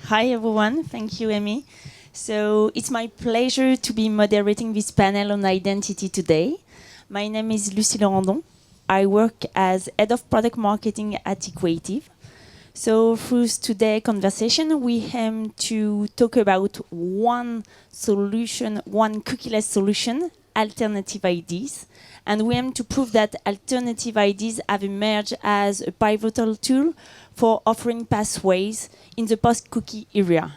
Hi everyone, thank you, Amy. So it's my pleasure to be moderating this panel on identity today. My name is Lucie Laurendon. I work as Head of Product Marketing at Equativ. So through today's conversation, we aim to talk about one solution, one cookieless solution, alternative IDs. And we aim to prove that alternative IDs have emerged as a pivotal tool for offering pathways in the post-cookie era.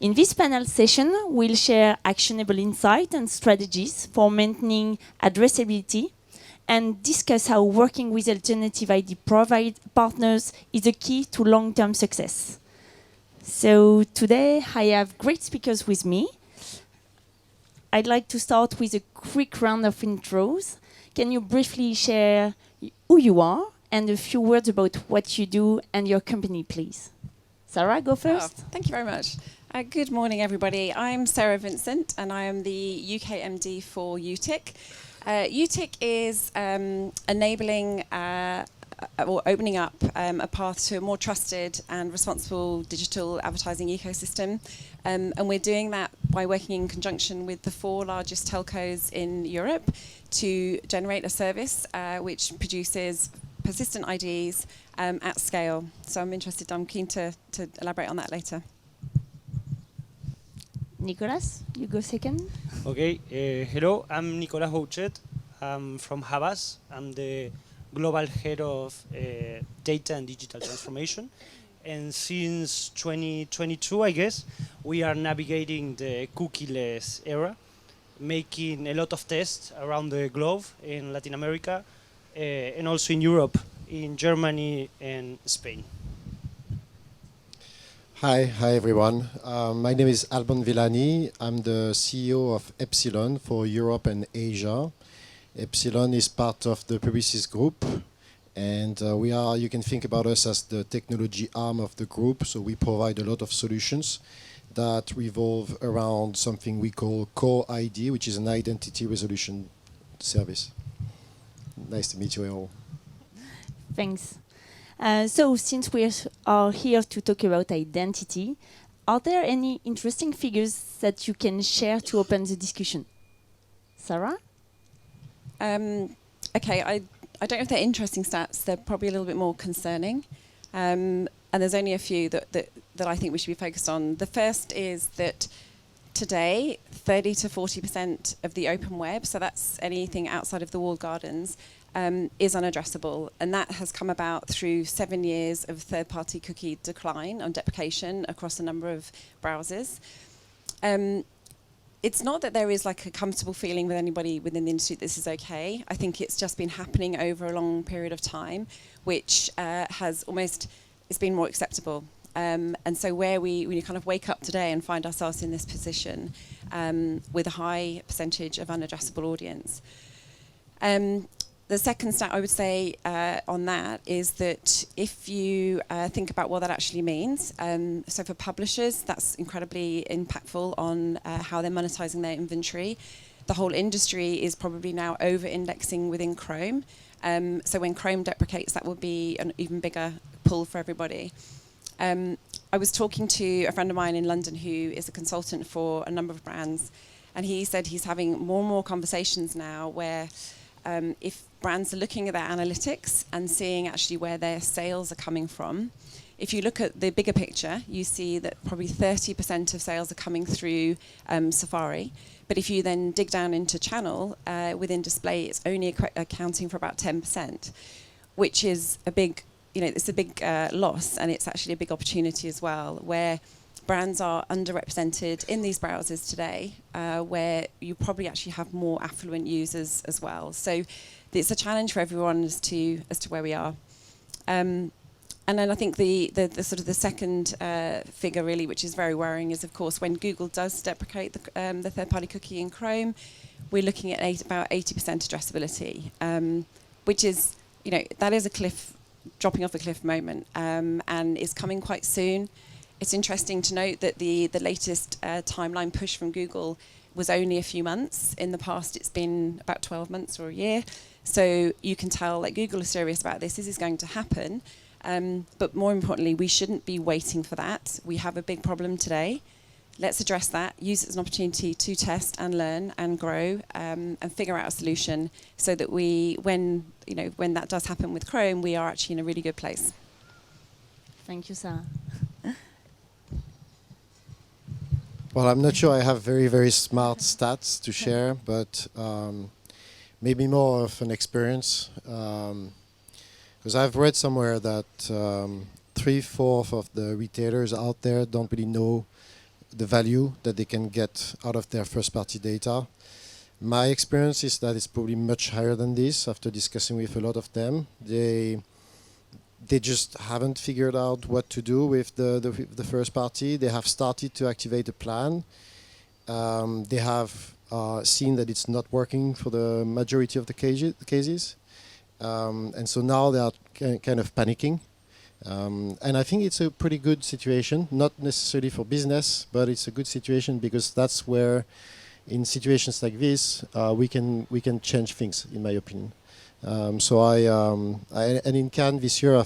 In this panel session, we'll share actionable insights and strategies for maintaining addressability and discuss how working with alternative ID partners is a key to long-term success. So today I have great speakers with me. I'd like to start with a quick round of intros. Can you briefly share who you are and a few words about what you do and your company, please? Sara, go first. Thank you very much. Good morning, everybody. I'm Sara Vincent, and I am the UK MD for Utiq. Utiq is enabling or opening up a path to a more trusted and responsible digital advertising ecosystem. And we're doing that by working in conjunction with the 4 largest telcos in Europe to generate a service which produces persistent IDs at scale. So I'm keen to elaborate on that later. Nicolás, you go second. Okay, hello, I'm Nicolás Bouchet. I'm from Havas. I'm the global head of data and digital transformation. And since 2022, I guess, we are navigating the cookieless era, making a lot of tests around the globe in Latin America and also in Europe, in Germany and Spain. Hi everyone. My name is Alban Villani. I'm the CEO of Epsilon for Europe and Asia. Epsilon is part of the Publicis group, and you can think about us as the technology arm of the group. So we provide a lot of solutions that revolve around something we call Core ID, which is an identity resolution service. Nice to meet you all. Thanks. So since we are here to talk about identity, are there any interesting figures that you can share to open the discussion? Sara? Okay, I don't know if they're interesting stats. They're probably a little bit more concerning. And there's only a few that I think we should be focused on. The first is that today, 30 to 40% of the open web, so that's anything outside of the walled gardens, is unaddressable. And that has come about through 7 years of third-party cookie decline and deprecation across a number of browsers. It's not that there is like a comfortable feeling with anybody within the industry that this is okay. I think it's just been happening over a long period of time, which it's been more acceptable. And so when you kind of wake up today and find ourselves in this position with a high percentage of unaddressable audience. The second stat I would say on that is that if you think about what that actually means, so for publishers, that's incredibly impactful on how they're monetizing their inventory. The whole industry is probably now over-indexing within Chrome. So when Chrome deprecates, that will be an even bigger pull for everybody. I was talking to a friend of mine in London who is a consultant for a number of brands, and he said he's having more and more conversations now where if brands are looking at their analytics and seeing actually where their sales are coming from, if you look at the bigger picture, you see that probably 30% of sales are coming through Safari. But if you then dig down into channel, within display, it's only accounting for about 10%, which is a big, it's a big loss, and it's actually a big opportunity as well, where brands are underrepresented in these browsers today, where you probably actually have more affluent users as well. So it's a challenge for everyone as to where we are. And then I think the sort of the second figure really, which is very worrying, is of course when Google does deprecate the third-party cookie in Chrome, we're looking at about 80% addressability, which is, that is a dropping off a cliff moment, and is coming quite soon. It's interesting to note that the latest timeline push from Google was only a few months. In the past, it's been about 12 months or a year. So you can tell that Google is serious about this. This is going to happen. But more importantly, we shouldn't be waiting for that. We have a big problem today. Let's address that, use it as an opportunity to test and learn and grow and figure out a solution so that when that does happen with Chrome, we are actually in a really good place. Thank you, Sara. Well, I'm not sure I have very, very smart stats to share, but maybe more of an experience. Because I've read somewhere that 3/4 of the retailers out there don't really know the value that they can get out of their first-party data. My experience is that it's probably much higher than this. After discussing with a lot of them, they just haven't figured out what to do with the first party. They have started to activate a plan. They have seen that it's not working for the majority of the cases. And so now they are kind of panicking. And I think it's a pretty good situation, not necessarily for business, but it's a good situation because that's where, in situations like this, we can change things, in my opinion. So and in Cannes this year,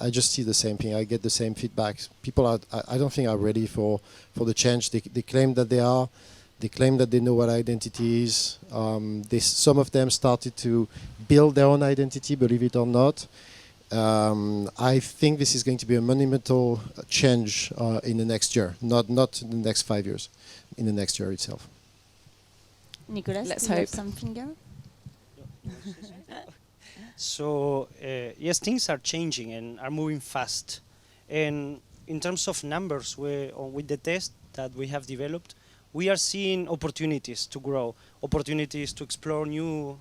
I just see the same thing. I get the same feedback. People I don't think are ready for the change. They claim that they are. They claim that they know what identity is. Some of them started to build their own identity, believe it or not. I think this is going to be a monumental change in the next year, not in the next 5 years, in the next year itself. Nicolás, Let's do you have hope. something else? So yes, things are changing and are moving fast. And in terms of numbers, with the test that we have developed, we are seeing opportunities to grow, opportunities to explore new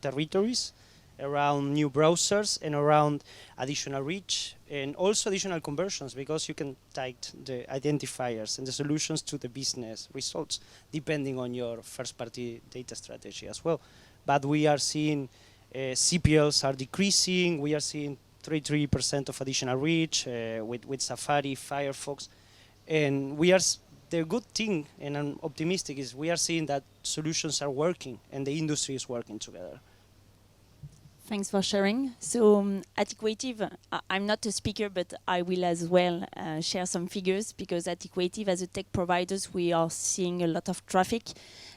territories around new browsers and around additional reach and also additional conversions, because you can tie the identifiers and the solutions to the business results depending on your first-party data strategy as well. But we are seeing CPLs are decreasing. We are seeing 33% of additional reach with Safari, Firefox, and the good thing, and I'm optimistic, is we are seeing that solutions are working and the industry is working together. Thanks for sharing. So at Equativ, I'm not a speaker, but I will as well share some figures, because at Equativ, as a tech providers, we are seeing a lot of traffic.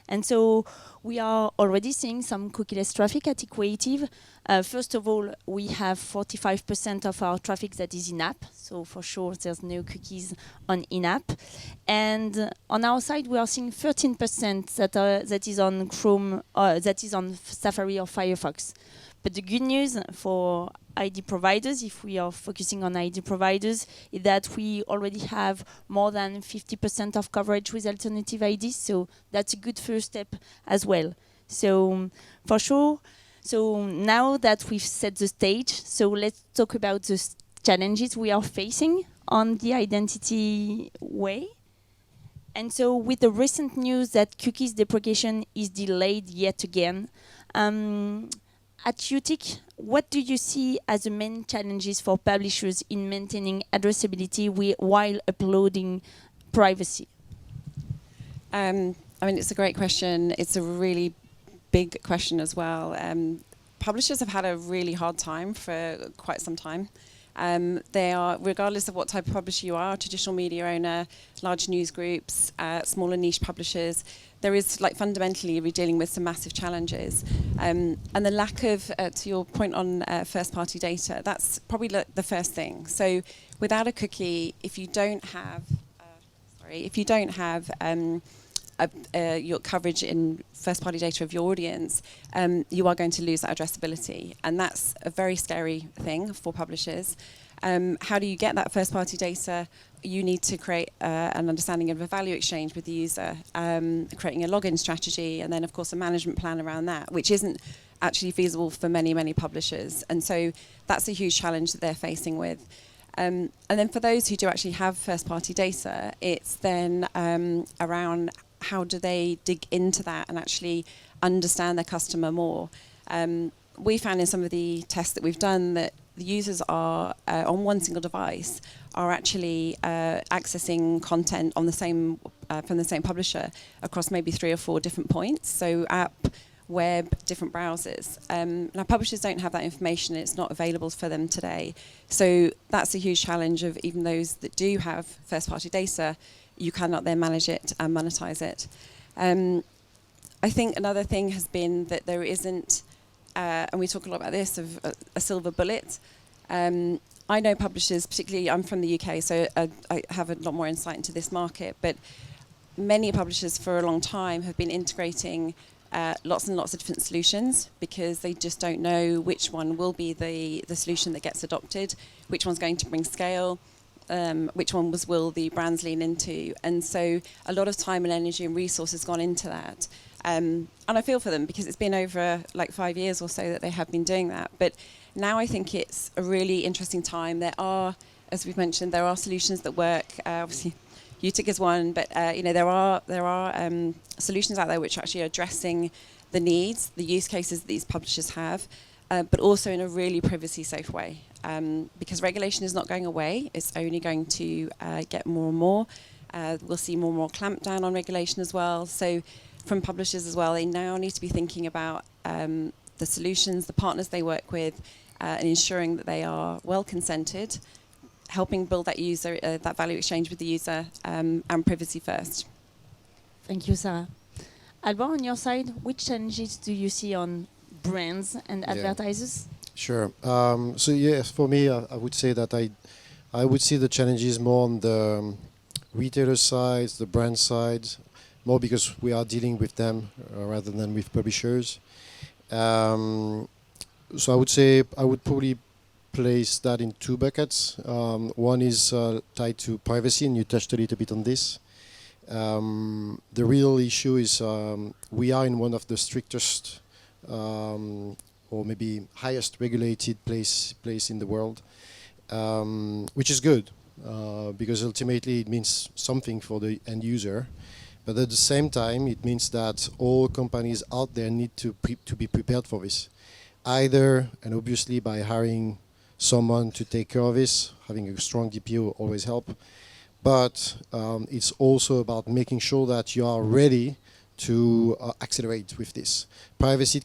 And so we are already seeing some cookieless traffic at Equativ. First of all, we have 45% of our traffic that is in-app. So for sure, there's no cookies on in-app. And on our side, we are seeing 13% that is on Chrome, that is on Safari or Firefox. But the good news for ID providers, if we are focusing on ID providers, is that we already have more than 50% of coverage with alternative IDs. So that's a good first step as well. So for sure, so now that we've set the stage, so let's talk about the challenges we are facing on the identity way. And so with the recent news that cookies deprecation is delayed yet again, at Utiq, what do you see as the main challenges for publishers in maintaining addressability while uploading privacy? I mean, it's a great question. It's a really big question as well. Publishers have had a really hard time for quite some time. They are, regardless of what type of publisher you are, traditional media owner, large news groups, smaller niche publishers, there is, like, fundamentally we're dealing with some massive challenges. And the lack of, to your point on first-party data, that's probably the first thing. So without a cookie, if you don't have, your coverage in first-party data of your audience, you are going to lose that addressability. And that's a very scary thing for publishers. How do you get that first-party data? You need to create an understanding of a value exchange with the user, creating a login strategy, and then, of course, a management plan around that, which isn't actually feasible for many, many publishers. And so that's a huge challenge that they're facing with. And then for those who do actually have first-party data, it's then around how do they dig into that and actually understand their customer more. We found in some of the tests that we've done that the users are on one single device are actually accessing content on the same from the same publisher across maybe 3 or 4 different points. So app, web, different browsers. Now publishers don't have that information, it's not available for them today. So that's a huge challenge of even those that do have first-party data, you cannot then manage it and monetize it. I think another thing has been that there isn't, and we talk a lot about this, of a silver bullet. I know publishers, particularly I'm from the UK, so I have a lot more insight into this market, but many publishers for a long time have been integrating lots and lots of different solutions because they just don't know which one will be the solution that gets adopted, which one's going to bring scale, which one will the brands lean into. And so a lot of time and energy and resources gone into that. And I feel for them because it's been over like 5 years or so that they have been doing that. But now I think it's a really interesting time. There are, as we've mentioned, there are solutions that work. Obviously, Utiq is one, but there are solutions out there which are actually addressing the needs, the use cases that these publishers have, but also in a really privacy-safe way. Because regulation is not going away; it's only going to get more and more. We'll see more and more clampdown on regulation as well. So, from publishers as well, they now need to be thinking about the solutions, the partners they work with, and ensuring that they are well consented, helping build that user, that value exchange with the user, and privacy first. Thank you, Sara. Alban, on your side, which challenges do you see on brands and advertisers? Sure. So yes, for me, I would say that I would see the challenges more on the retailer side, the brand side, more because we are dealing with them rather than with publishers. So I would say I would probably place that in two buckets. One is tied to privacy, and you touched a little bit on this. The real issue is we are in one of the strictest or maybe highest regulated place in the world, which is good because ultimately it means something for the end user. But at the same time, it means that all companies out there need to be prepared for this. Either, and obviously by hiring someone to take care of this, having a strong DPO always help. But it's also about making sure that you are ready to accelerate with this. Privacy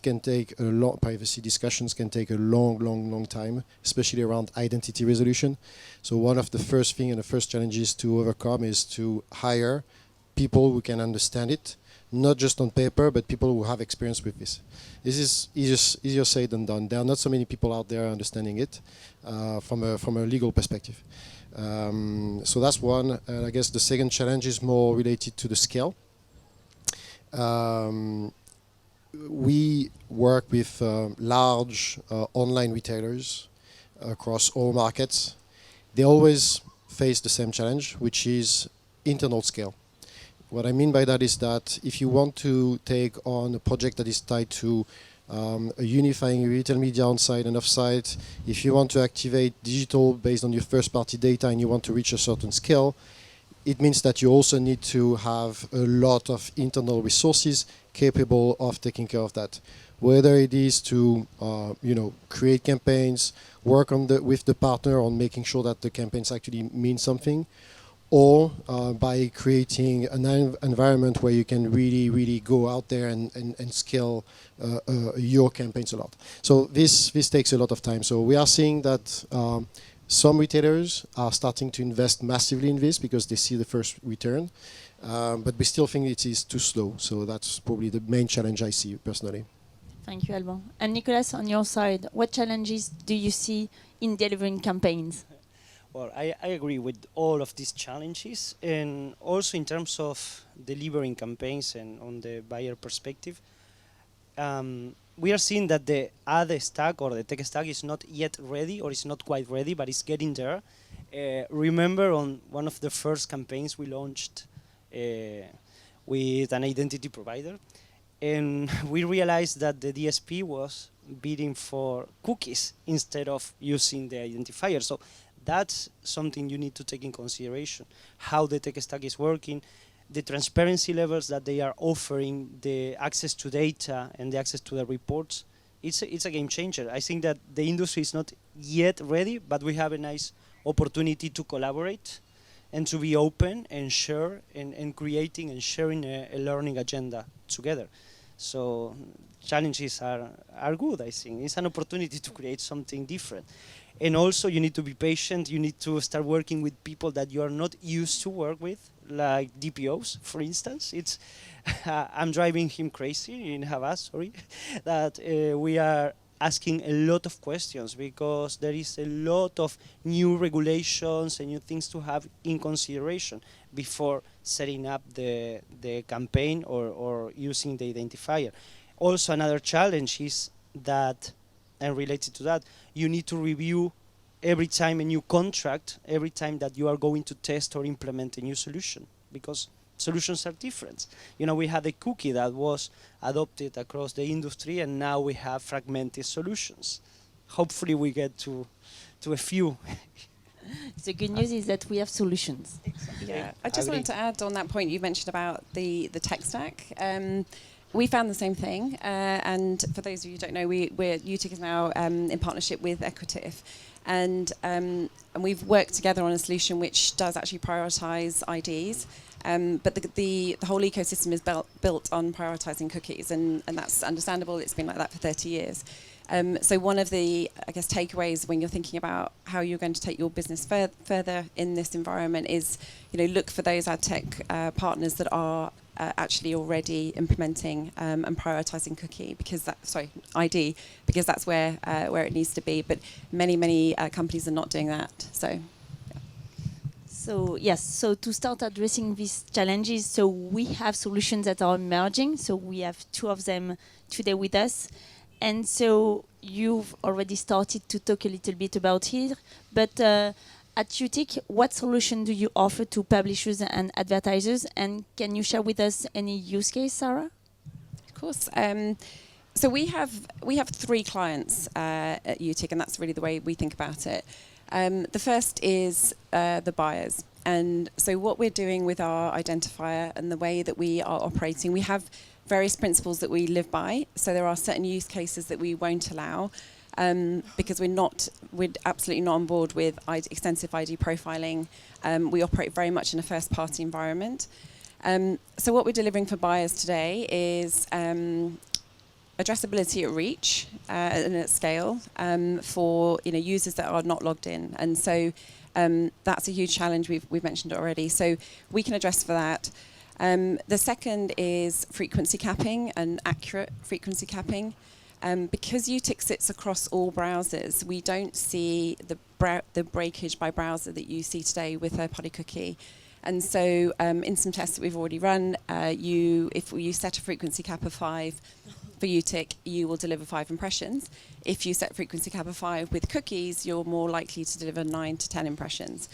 discussions can take a long time, especially around identity resolution. So one of the first thing and the first challenges to overcome is to hire people who can understand it, not just on paper, but people who have experience with this. This is easier said than done. There are not so many people out there understanding it from a legal perspective. So that's one. And I guess the second challenge is more related to the scale. We work with large online retailers across all markets. They always face the same challenge, which is internal scale. What I mean by that is that if you want to take on a project that is tied to a unifying retail media on-site and off-site, if you want to activate digital based on your first-party data and you want to reach a certain scale, it means that you also need to have a lot of internal resources capable of taking care of that. Whether it is to create campaigns, work with the partner on making sure that the campaigns actually mean something, or by creating an environment where you can really go out there and scale your campaigns a lot. So this takes a lot of time. So we are seeing that some retailers are starting to invest massively in this because they see the first return, but we still think it is too slow. So that's probably the main challenge I see personally. Thank you, Alban. And Nicolás, on your side, what challenges do you see in delivering campaigns? Well, I agree with all of these challenges, and also in terms of delivering campaigns and on the buyer perspective, we are seeing that the ad stack or the tech stack is not yet ready, or is not quite ready, but it's getting there. Remember on one of the first campaigns we launched with an identity provider, and we realized that the DSP was bidding for cookies instead of using the identifier. So that's something you need to take in consideration, how the tech stack is working, the transparency levels that they are offering, the access to data and the access to the reports. It's a game changer. I think that the industry is not yet ready, but we have a nice opportunity to collaborate and to be open and share and creating and sharing a learning agenda together. So challenges are good, I think. It's an opportunity to create something different. And also you need to be patient. You need to start working with people that you are not used to work with, like DPOs, for instance. It's I'm driving him crazy in Havas, sorry, that we are asking a lot of questions because there is a lot of new regulations and new things to have in consideration before setting up the campaign or using the identifier. Also, another challenge is that, and related to that, you need to review every time a new contract, every time that you are going to test or implement a new solution, because solutions are different. You know, we had a cookie that was adopted across the industry, and now we have fragmented solutions. Hopefully we get to a few. The good news is that we have solutions. Yeah, I just wanted to add on that point you mentioned about the tech stack. We found the same thing, and for those of you who don't know, Utiq is now in partnership with Equativ, and we've worked together on a solution which does actually prioritise IDs, but the whole ecosystem is built on prioritising cookies, and that's understandable. It's been like that for 30 years. So one of the, I guess, takeaways when you're thinking about how you're going to take your business further in this environment is, look for those ad tech partners that are actually already implementing and prioritising cookie, because ID, because that's where it needs to be. But many companies are not doing that. So yes, so to start addressing these challenges, so we have solutions that are emerging. So we have two of them today with us. And so you've already started to talk a little bit about it, but at Utiq, what solution do you offer to publishers and advertisers? And can you share with us any use case, Sara? Of course. So we have three clients at Utiq, and that's really the way we think about it. The first is the buyers. And so what we're doing with our identifier and the way that we are operating, we have various principles that we live by. So there are certain use cases that we won't allow because we're absolutely not on board with extensive ID profiling. We operate very much in a first-party environment. So what we're delivering for buyers today is addressability at reach and at scale for users that are not logged in. And so that's a huge challenge. We've mentioned it already. So we can address for that. The second is frequency capping and accurate frequency capping. Because Utiq sits across all browsers, we don't see the breakage by browser that you see today with third-party cookie. And so in some tests that we've already run, if you set a frequency cap of 5 for Utiq, you will deliver 5 impressions. If you set frequency cap of 5 with cookies, you're more likely to deliver 9 to 10 impressions.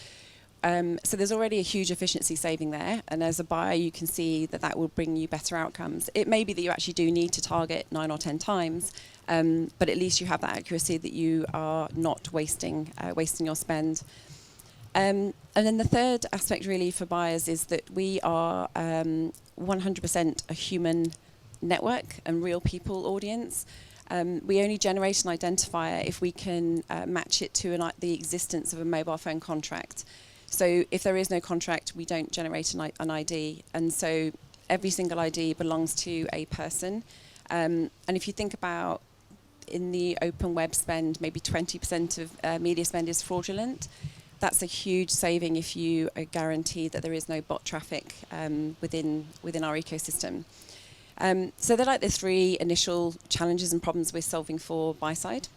So there's already a huge efficiency saving there, and as a buyer you can see that will bring you better outcomes. It may be that you actually do need to target 9 or 10 times, but at least you have that accuracy that you are not wasting your spend. And then the third aspect really for buyers is that we are 100% a human network and real people audience. We only generate an identifier if we can match it to the existence of a mobile phone contract. So if there is no contract, we don't generate an ID. And so every single ID belongs to a person. And if you think about in the open web spend, maybe 20% of media spend is fraudulent. That's a huge saving if you are guaranteed that there is no bot traffic within our ecosystem. So they're like the three initial challenges and problems we're solving for buy side.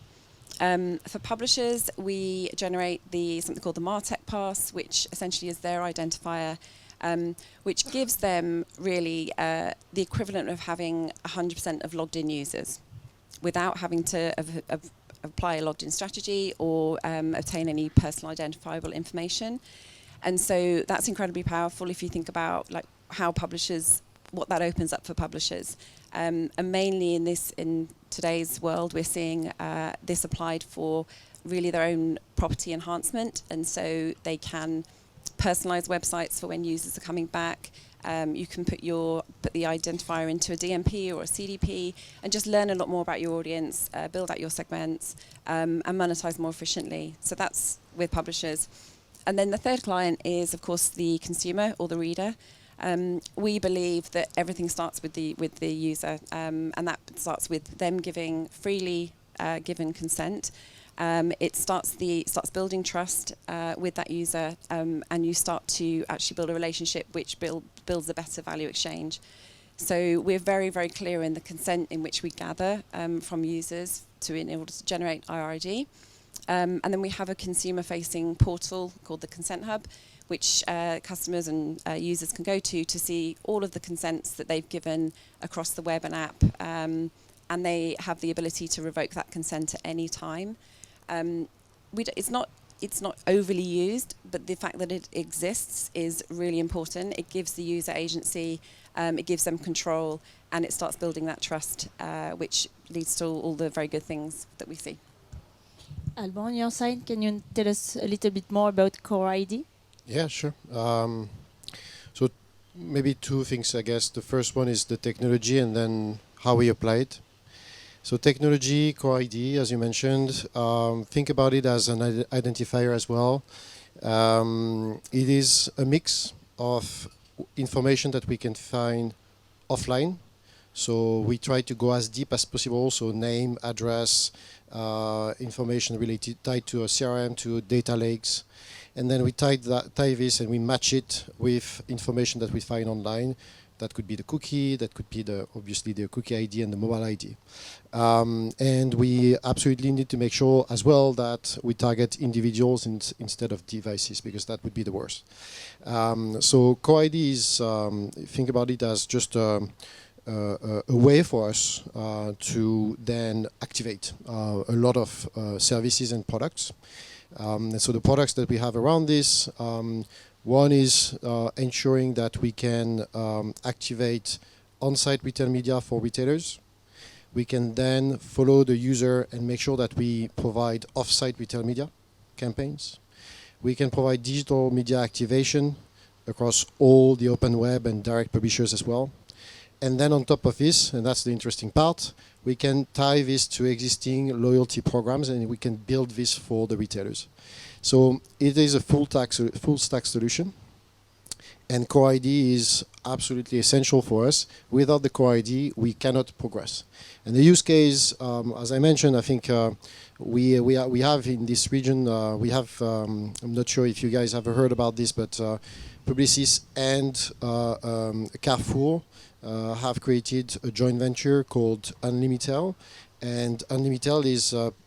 For publishers, we generate something called the MarTech pass, which essentially is their identifier, which gives them really the equivalent of having 100% of logged in users without having to apply a logged in strategy or obtain any personal identifiable information. And so that's incredibly powerful if you think about what that opens up for publishers. And mainly in today's world, we're seeing this applied for really their own property enhancement. And so they can personalize websites for when users are coming back. You can put the identifier into a DMP or a CDP and just learn a lot more about your audience, build out your segments, and monetize more efficiently. So that's with publishers. And then the third client is, of course, the consumer or the reader. We believe that everything starts with the user, and that starts with them giving freely given consent. It starts building trust with that user, and you start to actually build a relationship which builds a better value exchange. So we're very, very clear in the consent in which we gather from users in order to generate IRID. And then we have a consumer-facing portal called the Consent Hub, which customers and users can go to see all of the consents that they've given across the web and app, and they have the ability to revoke that consent at any time. It's not overly used, but the fact that it exists is really important. It gives the user agency, it gives them control, and it starts building that trust, which leads to all the very good things that we see. Alban, on your side, can you tell us a little bit more about Core ID? Yeah, sure. So maybe two things, I guess. The first one is the technology and then how we apply it. So technology, Core ID, as you mentioned, think about it as an identifier as well. It is a mix of information that we can find offline. So we try to go as deep as possible, so name, address, information tied to a CRM, to data lakes. And then we tie this and we match it with information that we find online. That could be the cookie, that could be obviously the cookie ID and the mobile ID. And we absolutely need to make sure as well that we target individuals instead of devices, because that would be the worst. So Core ID is, think about it as just a way for us to then activate a lot of services and products. And so the products that we have around this, one is ensuring that we can activate on-site retail media for retailers. We can then follow the user and make sure that we provide off-site retail media campaigns. We can provide digital media activation across all the open web and direct publishers as well. And then on top of this, and that's the interesting part, we can tie this to existing loyalty programs and we can build this for the retailers. So it is a full stack solution, and Core ID is absolutely essential for us. Without the Core ID, we cannot progress. And the use case, as I mentioned, I think we have in this region, I'm not sure if you guys have heard about this, but Publicis and Carrefour have created a joint venture called Unlimitel, and Unlimitel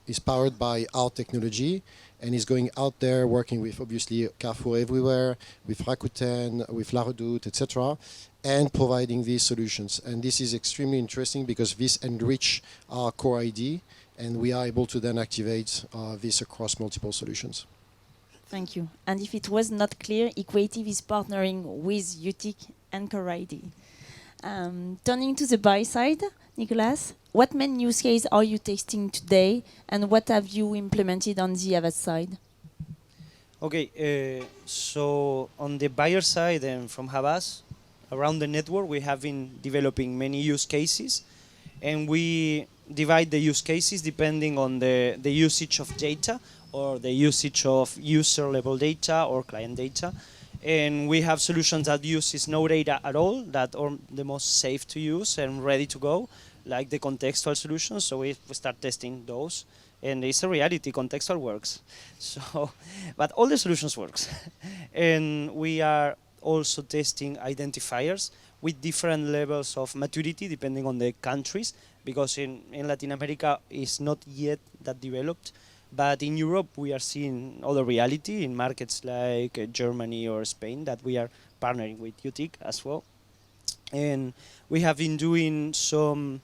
is powered by our technology and is going out there working with obviously Carrefour everywhere, with Rakuten, with La Redoute, etc., and providing these solutions. And this is extremely interesting because this enrich our Core ID, and we are able to then activate this across multiple solutions. Thank you. And if it was not clear, Equativ is partnering with Utiq and Core ID. Turning to the buy side, Nicolás, what main use case are you testing today, and what have you implemented on the Havas side? Okay, so on the buyer side and from Havas, around the network, we have been developing many use cases, and we divide the use cases depending on the usage of data or the usage of user-level data or client data. And we have solutions that uses no data at all, that are the most safe to use and ready to go, like the contextual solutions. So we start testing those, and it's a reality, contextual works. So, but all the solutions works. And we are also testing identifiers with different levels of maturity depending on the countries, because in Latin America it's not yet that developed. But in Europe, we are seeing other reality in markets like Germany or Spain that we are partnering with Utiq as well. And we have been doing some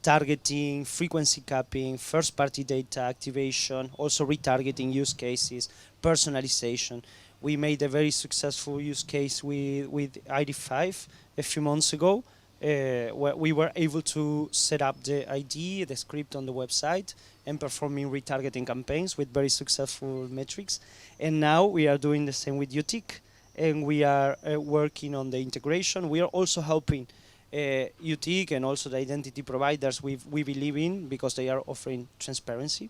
targeting, frequency capping, first-party data activation, also retargeting use cases, personalization. We made a very successful use case with ID5 a few months ago, where we were able to set up the ID, the script on the website, and performing retargeting campaigns with very successful metrics. And now we are doing the same with Utiq, and we are working on the integration. We are also helping Utiq and also the identity providers we believe in, because they are offering transparency.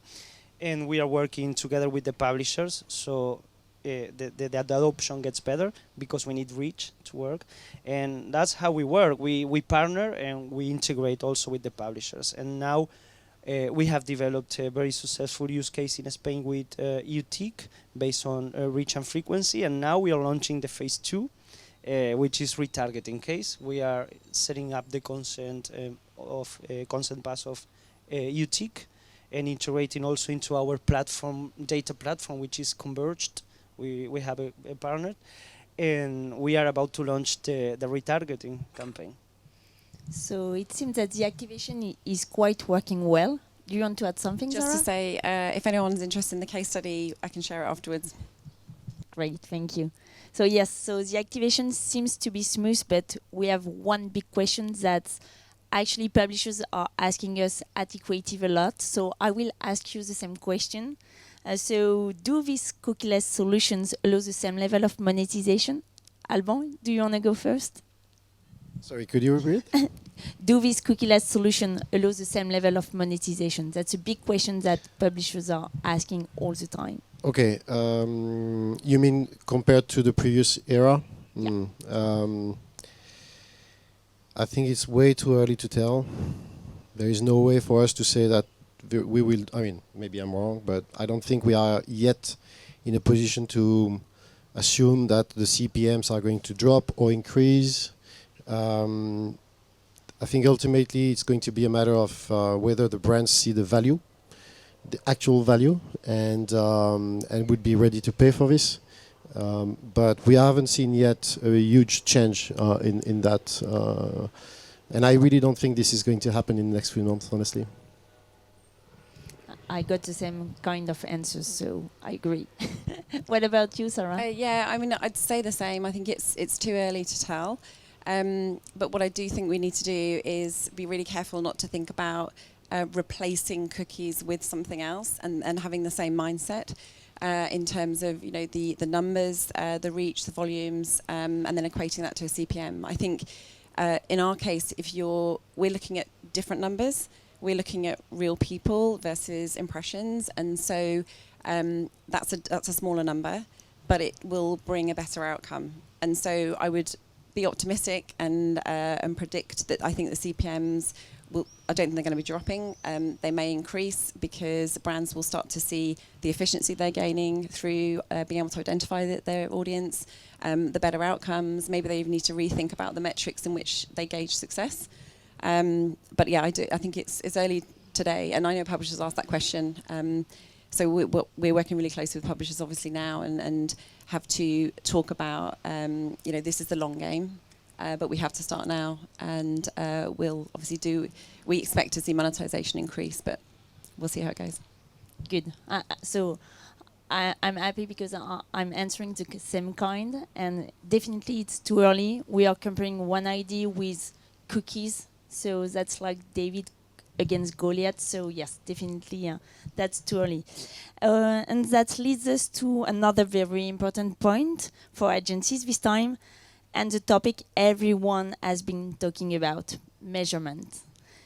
And we are working together with the publishers. So the adoption gets better because we need reach to work, and that's how we work. We partner and we integrate also with the publishers, and now we have developed a very successful use case in Spain with Utiq based on reach and frequency, and now we are launching the phase 2, which is retargeting case. We are setting up the consent consent pass of Utiq and integrating also into our platform, data platform, which is converged. We have a partner, and we are about to launch the retargeting campaign. So it seems that the activation is quite working well. Do you want to add something, Just Sara? to say, if anyone's interested in the case study, I can share it afterwards. Great, thank you. So yes, so the activation seems to be smooth, but we have one big question that actually publishers are asking us at Equativ a lot. So I will ask you the same question. So do these cookieless solutions allow the same level of monetization? Alban, do you want to go first? Sorry, could you repeat? Do these cookieless solutions allow the same level of monetization? That's a big question that publishers are asking all the time. Okay, you mean compared to the previous era? Yeah. I think it's way too early to tell. There is no way for us to say that we will, I mean, maybe I'm wrong, but I don't think we are yet in a position to assume that the CPMs are going to drop or increase. I think ultimately it's going to be a matter of whether the brands see the value, the actual value, and would be ready to pay for this. But we haven't seen yet a huge change in that. And I really don't think this is going to happen in the next few months, honestly. I got the same kind of answers, so I agree. What about you, Sara? Yeah, I mean, I'd say the same. I think it's too early to tell. But what I do think we need to do is be really careful not to think about replacing cookies with something else and having the same mindset in terms of the numbers, the reach, the volumes, and then equating that to a CPM. I think in our case, we're looking at different numbers. We're looking at real people versus impressions, and so that's a smaller number, but it will bring a better outcome. And so I would be optimistic and predict that I think the CPMs I don't think they're going to be dropping. They may increase because brands will start to see the efficiency they're gaining through being able to identify their audience, the better outcomes. Maybe they even need to rethink about the metrics in which they gauge success. But yeah, I think it's early today, and I know publishers ask that question. So we're working really closely with publishers obviously now, and have to talk about this is the long game, but we have to start now, and we'll obviously we expect to see monetization increase, but we'll see how it goes. Good. So I'm happy because I'm answering the same kind, and definitely it's too early. We are comparing one ID with cookies. So that's like David against Goliath. So yes, definitely that's too early. And that leads us to another very important point for agencies this time, and the topic everyone has been talking about, measurement.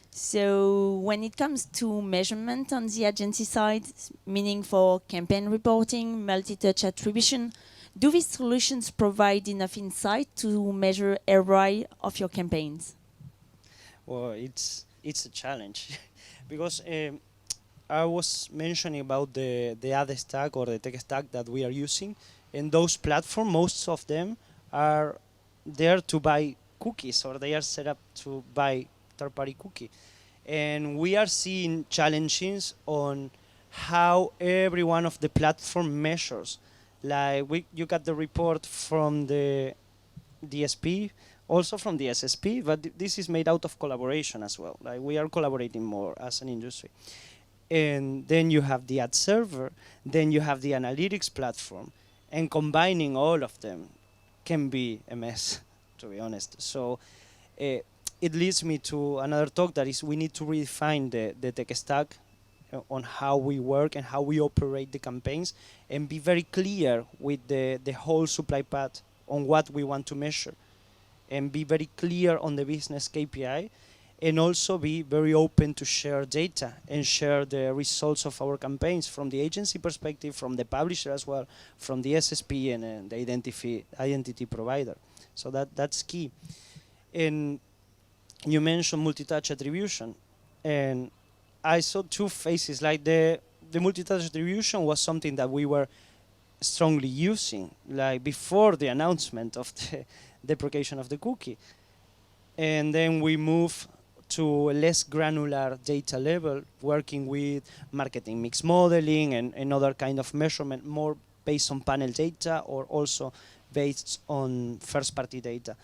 So when it comes to measurement on the agency side, meaning for campaign reporting, multi-touch attribution, do these solutions provide enough insight to measure ROI of your campaigns? Well, it's a challenge because I was mentioning about the ad stack or the tech stack that we are using, and those platforms, most of them are there to buy cookies, or they are set up to buy third-party cookie, and we are seeing challenges on how every one of the platform measures. Like you got the report from the DSP, also from the SSP, but this is made out of collaboration as well. Like we are collaborating more as an industry. And then you have the ad server, then you have the analytics platform, and combining all of them can be a mess, to be honest. So it leads me to another talk, that is we need to redefine the tech stack on how we work and how we operate the campaigns, and be very clear with the whole supply path on what we want to measure, and be very clear on the business KPI, and also be very open to share data and share the results of our campaigns from the agency perspective, from the publisher as well, from the SSP and the identity provider. So that's key. And you mentioned multi-touch attribution, and I saw two phases. Like the multi-touch attribution was something that we were strongly using, like before the announcement of the deprecation of the cookie. And then we move to a less granular data level, working with marketing mix modeling and other kind of measurement, more based on panel data or also based on first-party data.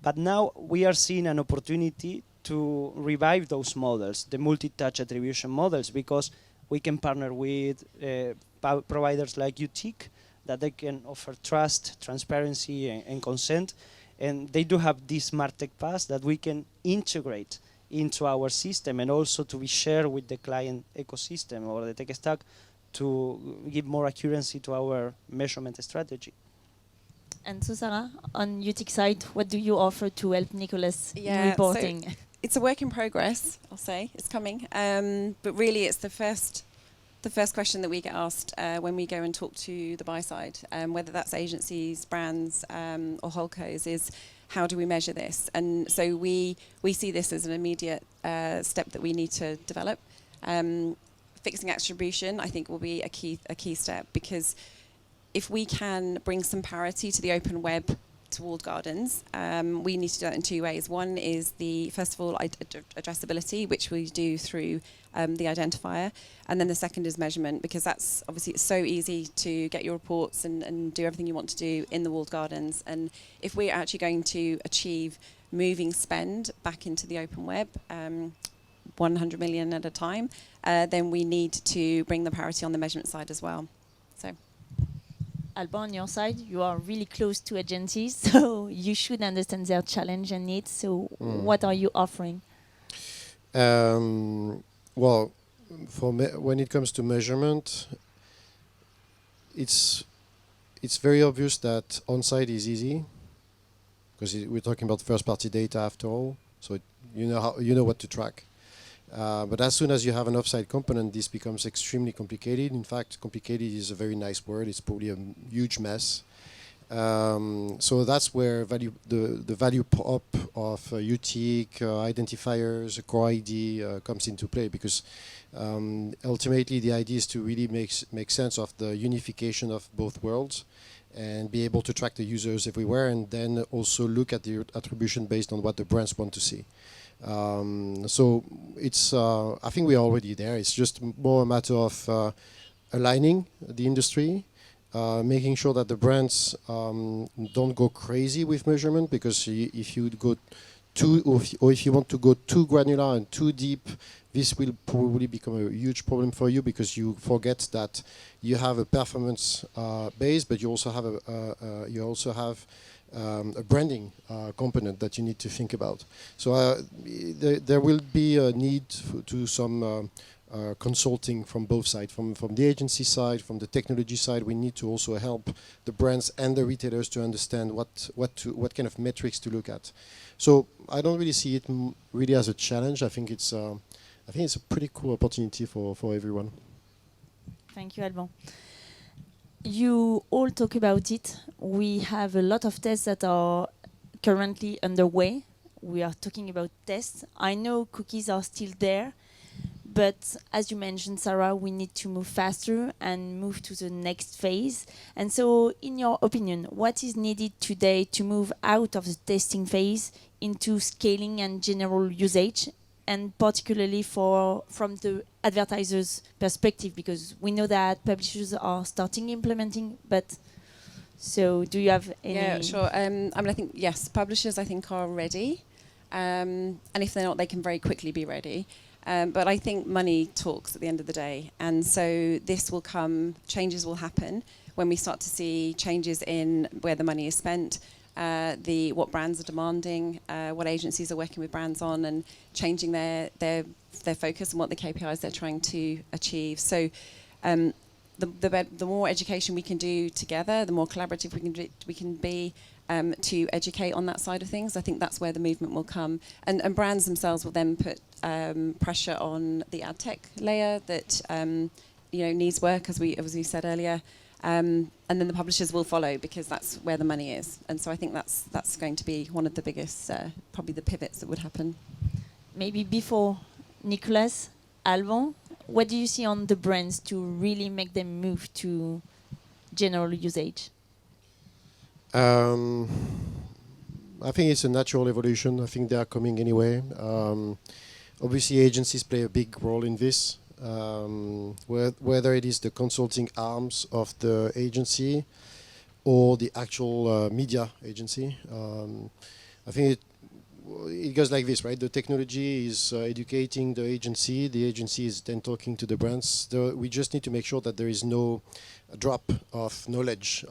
But now we are seeing an opportunity to revive those models, the multi-touch attribution models, because we can partner with providers like Utiq, that they can offer trust, transparency, and consent. And they do have this MarTech pass that we can integrate into our system and also to be shared with the client ecosystem or the tech stack to give more accuracy to our measurement strategy. And so, Sara, on Utiq side, what do you offer to help Nicolás in reporting? So it's a work in progress, I'll say. It's coming. But really, it's the first question that we get asked when we go and talk to the buy side, whether that's agencies, brands, or holdcos, is how do we measure this? And so we see this as an immediate step that we need to develop. Fixing attribution, I think, will be a key step, because if we can bring some parity to the open web to walled gardens, we need to do that in two ways. One is first of all, addressability, which we do through the identifier, and then the second is measurement, because that's obviously it's so easy to get your reports and do everything you want to do in the walled gardens. And if we're actually going to achieve moving spend back into the open web, 100 million at a time, then we need to bring the parity on the measurement side as well. So. Alban, on your side, you are really close to agencies, so you should understand their challenge and needs. So what are you offering? Well, when it comes to measurement, it's very obvious that on-site is easy, because we're talking about first-party data after all. So you know what to track. But as soon as you have an offsite component, this becomes extremely complicated. In fact, complicated is a very nice word. It's probably a huge mess. So that's where the value prop of Utiq, identifiers, core ID comes into play, because ultimately the idea is to really make sense of the unification of both worlds and be able to track the users everywhere, and then also look at the attribution based on what the brands want to see. So it's I think we're already there. It's just more a matter of aligning the industry, making sure that the brands don't go crazy with measurement, because if you go if you want to go too granular and too deep, this will probably become a huge problem for you, because you forget that you have a performance base, but you also have a branding component that you need to think about. So there will be a need to some consulting from both sides, from the agency side, from the technology side. We need to also help the brands and the retailers to understand what kind of metrics to look at. So I don't really see it really as a challenge. I think it's a pretty cool opportunity for everyone. Thank you, Alban. You all talk about it. We have a lot of tests that are currently underway. We are talking about tests. I know cookies are still there, but as you mentioned, Sara, we need to move faster and move to the next phase. And so, in your opinion, what is needed today to move out of the testing phase into scaling and general usage, and particularly from the advertisers' perspective, because we know that publishers are starting implementing, but so do you have any? Yeah, sure. I think, yes, publishers, I think, are ready. And if they're not, they can very quickly be ready. But I think money talks at the end of the day. And so this will come, changes will happen when we start to see changes in where the money is spent, what brands are demanding, what agencies are working with brands on, and changing their focus and what the KPIs they're trying to achieve. So the more education we can do together, the more collaborative we can be, to educate on that side of things. I think that's where the movement will come. And brands themselves will then put pressure on the ad tech layer that needs work, as we said earlier. And then the publishers will follow, because that's where the money is. And so I think that's going to be one of the biggest, probably the pivots that would happen. Maybe before Nicolás, Alban, what do you see on the brands to really make them move to general usage? I think it's a natural evolution. I think they are coming anyway. Obviously, agencies play a big role in this. Whether it is the consulting arms of the agency or the actual media agency. I think it goes like this, right? The technology is educating the agency is then talking to the brands. We just need to make sure that there is no drop of knowledge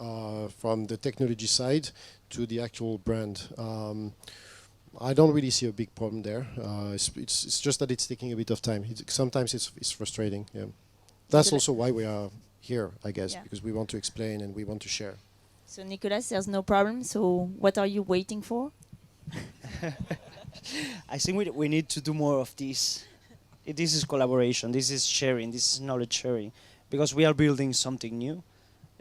from the technology side to the actual brand. I don't really see a big problem there. It's just that it's taking a bit of time. Sometimes it's frustrating. Yeah, that's also why we are here, I guess, because we want to explain and we want to share. So Nicolás, there's no problem. So what are you waiting for? I think we need to do more of this. This is collaboration. This is sharing. This is knowledge sharing, because we are building something new,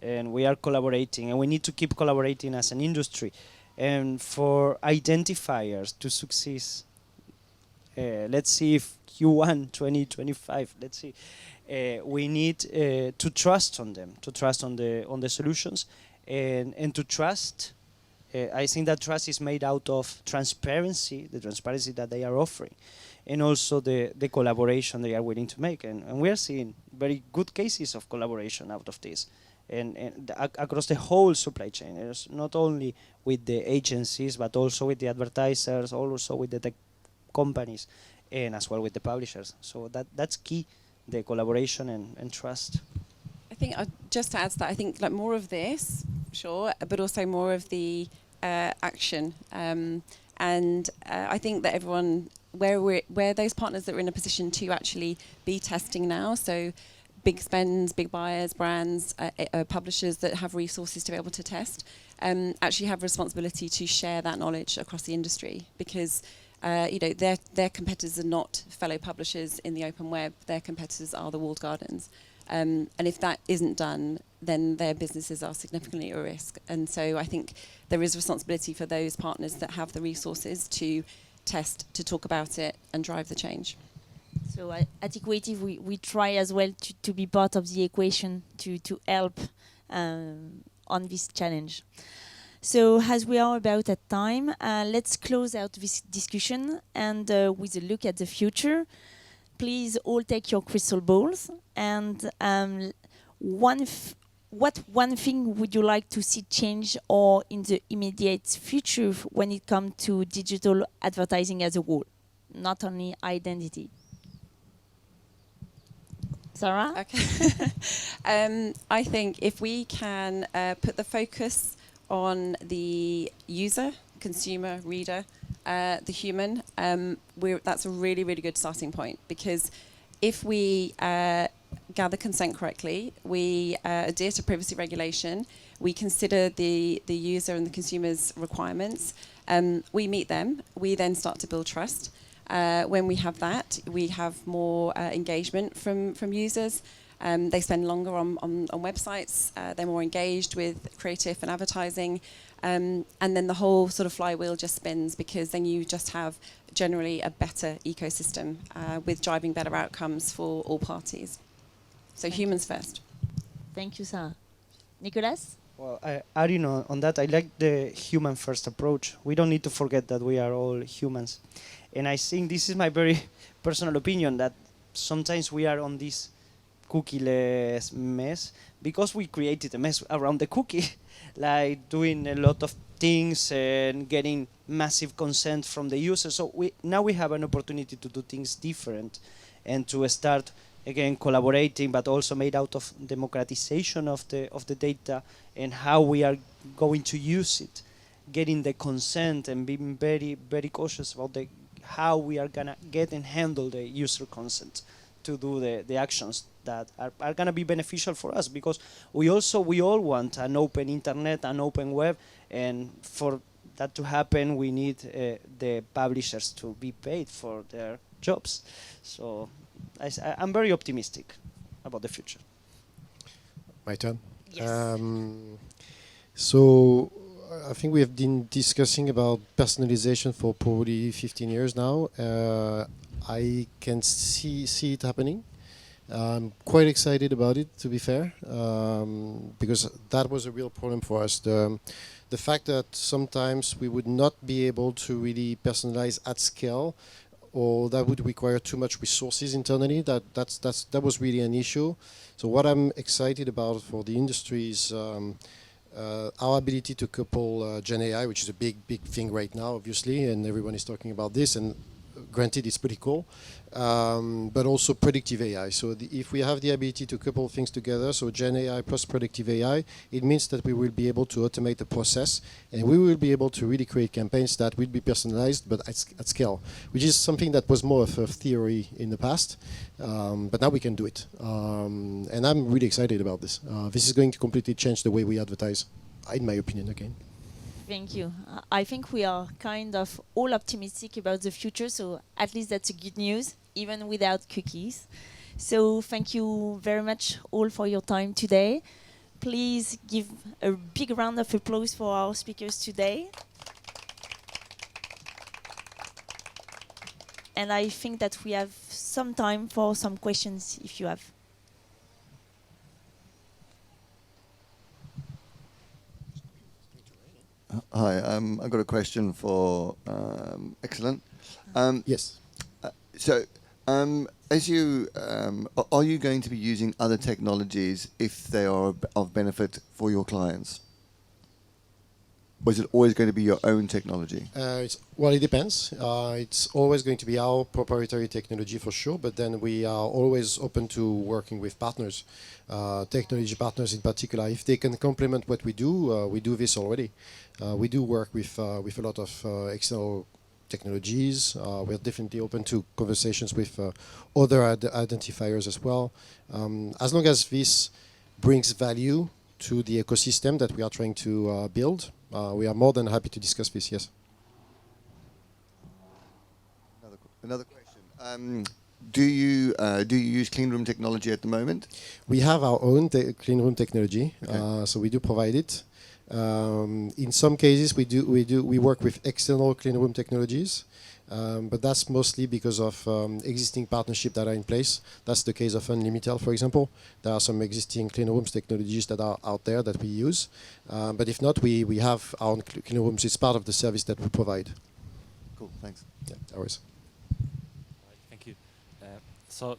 and we are collaborating, and we need to keep collaborating as an industry. And for identifiers to succeed, let's see if Q1 2025. Let's see. We need to trust on them, to trust on the solutions, and to trust. I think that trust is made out of transparency, the transparency that they are offering, and also the collaboration they are willing to make. And we are seeing very good cases of collaboration out of this. And across the whole supply chain, it's not only with the agencies, but also with the advertisers, also with the tech companies, and as well with the publishers. So that's key, the collaboration and trust. I think just to add to that, I think like more of this, sure, but also more of the action. And I think that everyone, where those partners that are in a position to actually be testing now, so big spends, big buyers, brands, publishers that have resources to be able to test, actually have responsibility to share that knowledge across the industry, because their competitors are not fellow publishers in the open web. Their competitors are the walled gardens, and if that isn't done, then their businesses are significantly at risk. And so I think there is responsibility for those partners that have the resources to test, to talk about it, and drive the change. So at Equativ, we try as well to be part of the equation to help on this challenge. So as we are about at time, let's close out this discussion and with a look at the future. Please all take your crystal balls, and what one thing would you like to see change or in the immediate future when it comes to digital advertising as a whole, not only identity? Sara? Okay. I think if we can put the focus on the user, consumer, reader, the human, that's a really, really good starting point, because if we gather consent correctly, we adhere to privacy regulation, we consider the user and the consumer's requirements, we meet them, we then start to build trust. When we have that, we have more engagement from users. They spend longer on websites. They're more engaged with creative and advertising. And then the whole sort of flywheel just spins, because then you just have generally a better ecosystem with driving better outcomes for all parties. So humans first. Thank you, Sara. Nicolás? Well, adding on that, I like the human first approach. We don't need to forget that we are all humans. And I think this is my very personal opinion, that sometimes we are on this cookie-less mess because we created a mess around the cookie, like doing a lot of things and getting massive consent from the user. So now we have an opportunity to do things different and to start again collaborating, but also made out of democratization of the data and how we are going to use it, getting the consent and being very, very cautious about how we are gonna get and handle the user consent to do the actions that are gonna be beneficial for us, because we all want an open internet, an open web, And for that to happen, we need the publishers to be paid for their jobs. So I'm very optimistic about the future. My turn. Yes. So I think we have been discussing about personalization for probably 15 years now. I can see it happening. I'm quite excited about it, to be fair, because that was a real problem for us. The fact that sometimes we would not be able to really personalize at scale, or that would require too much resources internally. That was really an issue. So what I'm excited about for the industry is our ability to couple Gen AI, which is a big thing right now, obviously, and everyone is talking about this. And granted, it's pretty cool, but also predictive AI. So if we have the ability to couple things together, so Gen AI plus predictive AI, it means that we will be able to automate the process, and we will be able to really create campaigns that will be personalized, but at scale, which is something that was more of a theory in the past, but now we can do it. And I'm really excited about this. This is going to completely change the way we advertise, in my opinion, again. Thank you. I think we are kind of all optimistic about the future, so at least that's a good news, even without cookies. So thank you very much all for your time today. Please give a big round of applause for our speakers today. And I think that we have some time for some questions if you have. Hi, I've got a question for Excellent. Yes. So, as you are you going to be using other technologies if they are of benefit for your clients, or is it always going to be your own technology? Well, it depends. It's always going to be our proprietary technology for sure, but then we are always open to working with partners, technology partners in particular. If they can complement what we do this already. We do work with a lot of external technologies. We're definitely open to conversations with other identifiers as well. As long as this brings value to the ecosystem that we are trying to build, we are more than happy to discuss this, yes. Another question. Do you use clean room technology at the moment? We have our own clean room technology, Okay. so we do provide it. In some cases, we work with external clean room technologies, but that's mostly because of existing partnerships that are in place. That's the case of Unlimited, for example. There are some existing clean rooms technologies that are out there that we use, but if not, we have our own clean rooms. It's part of the service that we provide. Cool, thanks. Yeah, always. Thank you. So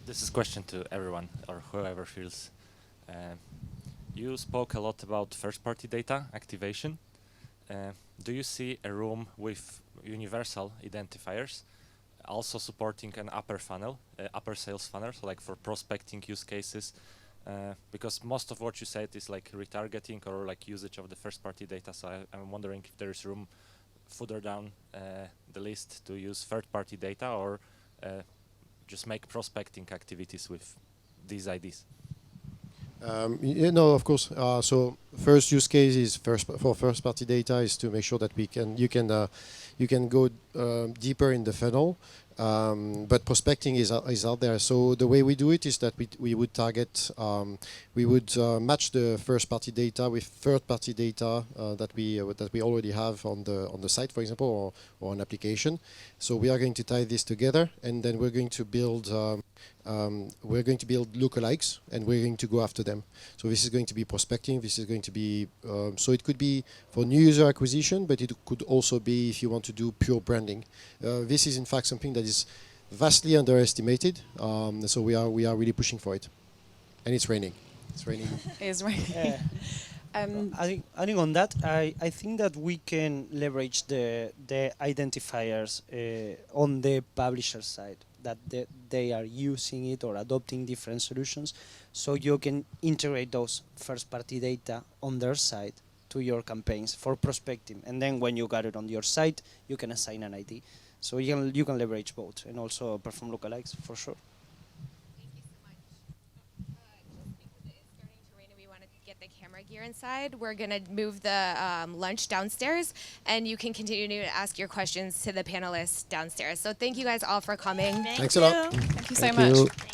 this is a question to everyone or whoever feels. You spoke a lot about first-party data activation. Do you see a room with universal identifiers also supporting an upper funnel, upper sales funnel, so like for prospecting use cases? Because most of what you said is like retargeting or like usage of the first-party data. So I'm wondering if there is room further down the list to use third-party data or just make prospecting activities with these IDs. No, of course. So first use case is for first-party data is to make sure that you can go deeper in the funnel, but prospecting is out there. So the way we do it is that we would target, we would match the first-party data with third-party data that we already have on the site, for example, or an application. So we are going to tie this together, and then we're going to build lookalikes, and we're going to go after them. So this is going to be prospecting. This is going to be so it could be for new user acquisition, but it could also be if you want to do pure branding. This is in fact something that is vastly underestimated. So we are really pushing for it, and it's raining. It's raining. It is raining. Adding on that, I think that we can leverage the identifiers on the publisher side, that they are using it or adopting different solutions, so you can integrate those first-party data on their side to your campaigns for prospecting, and then when you got it on your site, you can assign an ID. So you can leverage both and also perform lookalikes for sure. Thank you so much. Just because it is starting to rain and we want to get get the camera gear inside. We're going to move the lunch downstairs, and you can continue to ask your questions to the panelists downstairs. So thank you guys all for coming. Thanks a lot. Thank you so much.